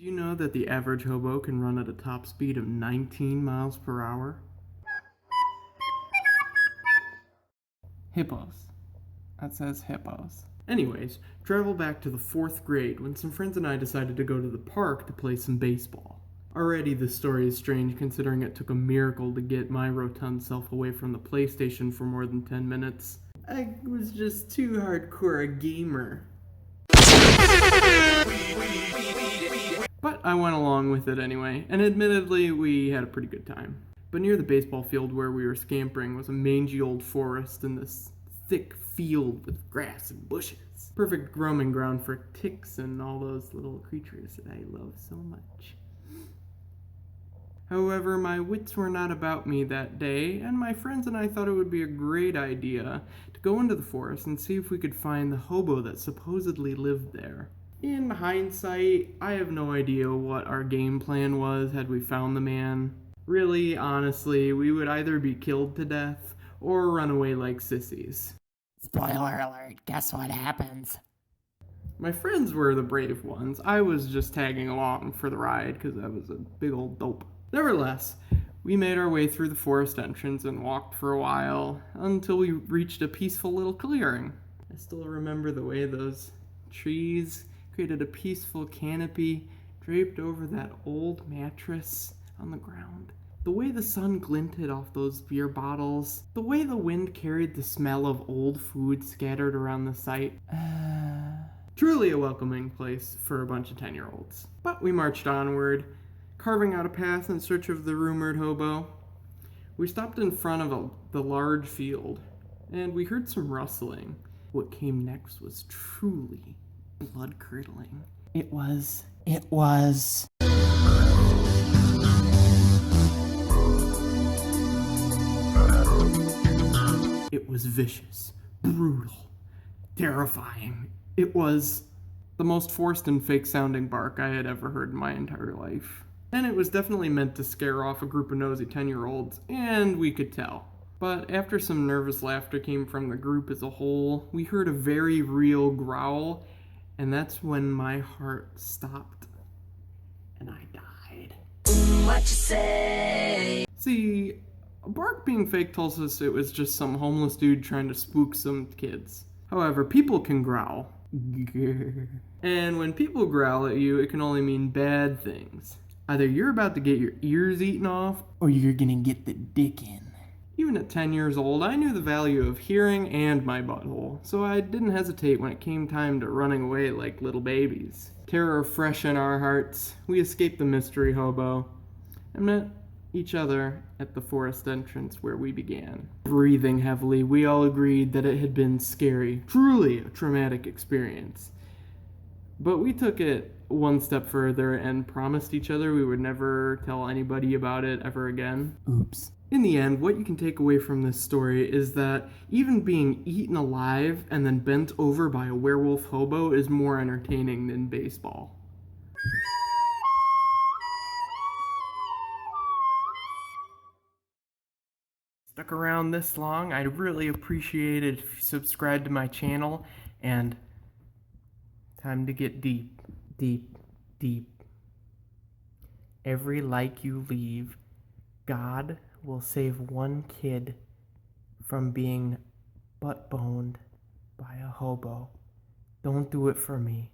Do you know that the average hobo can run at a top speed of 19 miles per hour? Hippos. That says hippos. Anyways, travel back to the 4th grade when some friends and I decided to go to the park to play some baseball. Already this story is strange considering it took a miracle to get my rotund self away from the PlayStation for more than 10 minutes. I was just too hardcore a gamer. But I went along with it anyway, and admittedly we had a pretty good time. But near the baseball field where we were scampering was a mangy old forest in this thick field with grass and bushes. Perfect roaming ground for ticks and all those little creatures that I love so much. However, my wits were not about me that day, and my friends and I thought it would be a great idea to go into the forest and see if we could find the hobo that supposedly lived there. In hindsight, I have no idea what our game plan was had we found the man. Really, honestly, we would either be killed to death or run away like sissies. Spoiler alert, guess what happens? My friends were the brave ones. I was just tagging along for the ride because I was a big old dope. Nevertheless, we made our way through the forest entrance and walked for a while until we reached a peaceful little clearing. I still remember the way those trees created a peaceful canopy draped over that old mattress on the ground. The way the sun glinted off those beer bottles. The way the wind carried the smell of old food scattered around the site. Truly a welcoming place for a bunch of 10-year-olds. But we marched onward, carving out a path in search of the rumored hobo. We stopped in front of the large field, and we heard some rustling. What came next was truly blood-curdling. It was... It was vicious, brutal, terrifying. It was the most forced and fake-sounding bark I had ever heard in my entire life. And it was definitely meant to scare off a group of nosy 10-year-olds, and we could tell. But after some nervous laughter came from the group as a whole, we heard a very real growl, and that's when my heart stopped, and I died. What you say? See, a bark being fake tells us it was just some homeless dude trying to spook some kids. However, people can growl. And when people growl at you, it can only mean bad things. Either you're about to get your ears eaten off, or you're gonna get the dick in. Even at 10 years old, I knew the value of hearing and my butthole, so I didn't hesitate when it came time to running away like little babies. Terror fresh in our hearts, we escaped the mystery hobo and met each other at the forest entrance where we began. Breathing heavily, we all agreed that it had been scary, truly a traumatic experience. But we took it one step further and promised each other we would never tell anybody about it ever again. Oops. In the end, what you can take away from this story is that even being eaten alive and then bent over by a werewolf hobo is more entertaining than baseball. Stuck around this long, I'd really appreciate it if you subscribed to my channel, and time to get deep, deep, deep. Every like you leave, God will save one kid from being butt-boned by a hobo. Don't do it for me.